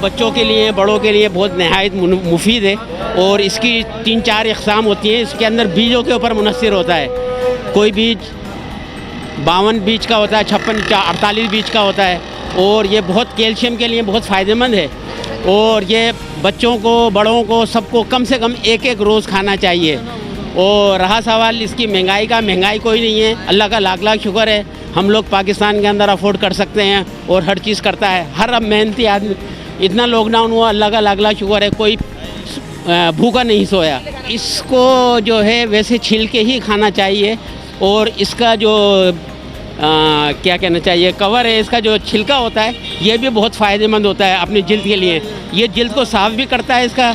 बच्चों के लिए बड़ों के लिए बहुत नहायत मुफीद है और इसकी 3-4 इक़साम होती हैं। इसके अंदर बीजों के ऊपर मुनस्सिर होता है। कोई बीज 52 बीज का होता है, 56 48 बीज का होता है और ये बहुत कैल्शियम के लिए बहुत फ़ायदेमंद है। और ये बच्चों को बड़ों को सबको कम से कम एक रोज़ खाना चाहिए। और रहा सवाल इसकी महंगाई का, महंगाई कोई नहीं है, अल्लाह का लाख लाख शुक्र है, हम लोग पाकिस्तान के अंदर अफोर्ड कर सकते हैं और हर चीज़ करता है। हर अब मेहनती आदमी, इतना लॉकडाउन हुआ, अल्लाह का लाख लाख शुक्र है, कोई भूखा नहीं सोया। इसको जो है वैसे छिल के ही खाना चाहिए और इसका जो क्या कहना चाहिए, कवर है, इसका जो छिलका होता है ये भी बहुत फ़ायदेमंद होता है अपनी जिल्द के लिए। ये जिल्द को साफ़ भी करता है इसका,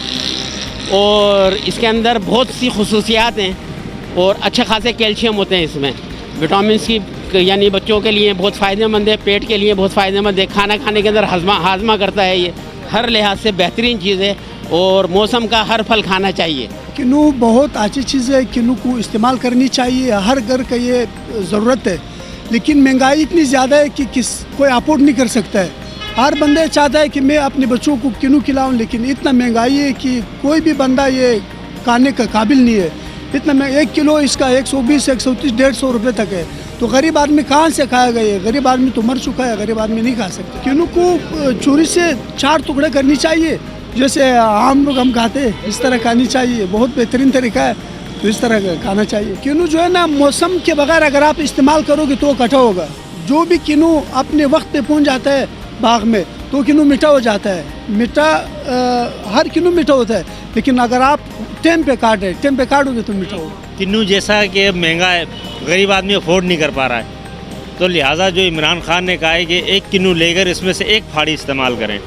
और इसके अंदर बहुत सी खसूसियात हैं और अच्छे खासे कैल्शियम होते हैं इसमें। विटामिन की यानी बच्चों के लिए बहुत फ़ायदेमंद है, पेट के लिए बहुत फ़ायदेमंद है, खाना खाने के अंदर हाजमा करता है। ये हर लिहाज से बेहतरीन चीज़ है और मौसम का हर फल खाना चाहिए। किन्नू बहुत अच्छी चीज़ है, किन्नू को इस्तेमाल करनी चाहिए, हर घर का ये ज़रूरत है। लेकिन महंगाई इतनी ज़्यादा है कि कोई अफोर्ड नहीं कर सकता है। हर बंदा चाहता है कि मैं अपने बच्चों को किन्नू खिलाऊं, लेकिन इतना महंगाई है कि कोई भी बंदा ये खाने का काबिल नहीं है। इतना 1 किलो इसका 120, 130, 150 रुपये तक है। तो गरीब आदमी कहाँ से खाएगा? ये गरीब आदमी तो मर चुका है, गरीब आदमी नहीं खा सकता। किन्नू को चूरी से 4 टुकड़े करनी चाहिए, जैसे आम लोग हम खाते हैं इस तरह खानी चाहिए। बहुत बेहतरीन तरीका है, तो इस तरह खाना चाहिए। किन्नू जो है ना, मौसम के बगैर अगर आप इस्तेमाल करोगे तो कटा होगा। जो भी किन्नू अपने वक्त पे पहुँच जाता है बाग में तो किन्नू मीठा हो जाता है। मीठा हर किन्नू मीठा होता है, लेकिन अगर आप टाइम पे काटोगे तो मीठा होगा। किन्नू जैसा कि महंगा है, गरीब आदमी अफोर्ड नहीं कर पा रहा है, तो लिहाजा जो इमरान खान ने कहा है कि 1 किन्नू लेकर इसमें से 1 फाड़ी इस्तेमाल करें,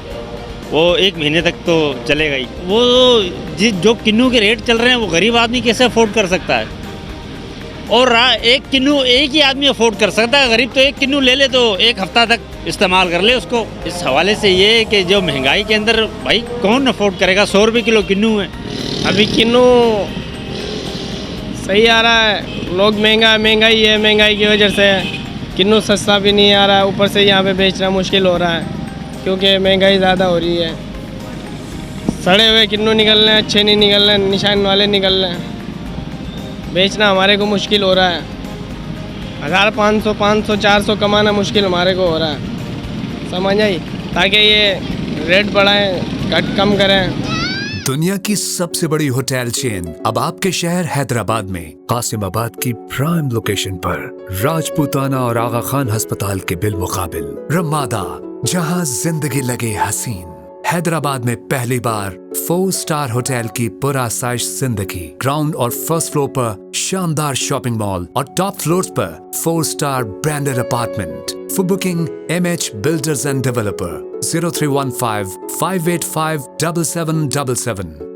वो 1 महीने तक तो चलेगा ही। वो जो किन्नू के रेट चल रहे हैं वो गरीब आदमी कैसे अफोर्ड कर सकता है? और 1 किन्नू एक ही आदमी अफोर्ड कर सकता है। गरीब तो 1 किन्नू ले ले तो 1 हफ्ता तक इस्तेमाल कर ले उसको। इस हवाले से ये है कि जो महंगाई के अंदर भाई कौन अफोर्ड करेगा? 100 रुपये किलो किन्नू है। अभी किन्नू सही आ रहा है, लोग महंगाई है, महंगाई की वजह से किन्नू सस्ता भी नहीं आ रहा है। ऊपर से यहाँ पे बेचना मुश्किल हो रहा है क्योंकि महंगाई ज़्यादा हो रही है। सड़े हुए किन्नू निकल रहे हैं, अच्छे नहीं निकल रहे, निशान वाले निकल रहे हैं। बेचना हमारे को मुश्किल हो रहा है। 1000, 500, 500, 400 कमाना मुश्किल हमारे को हो रहा है, समझ आई? ताकि ये रेट बढ़ाएं, कम करें। दुनिया की सबसे बड़ी होटल चेन अब आपके शहर हैदराबाद में कासिमाबाद की प्राइम लोकेशन पर राजपूताना और आगा खान अस्पताल के बिलमुकाबिल रमादा, जहां जिंदगी लगे हसीन। हैदराबाद में पहली बार 4 स्टार होटल की पुरासाइश जिंदगी। ग्राउंड और फर्स्ट फ्लोर पर शानदार शॉपिंग मॉल और टॉप फ्लोर्स पर 4 star branded apartment. For booking, MH Builders and Developer 0315 585 7777.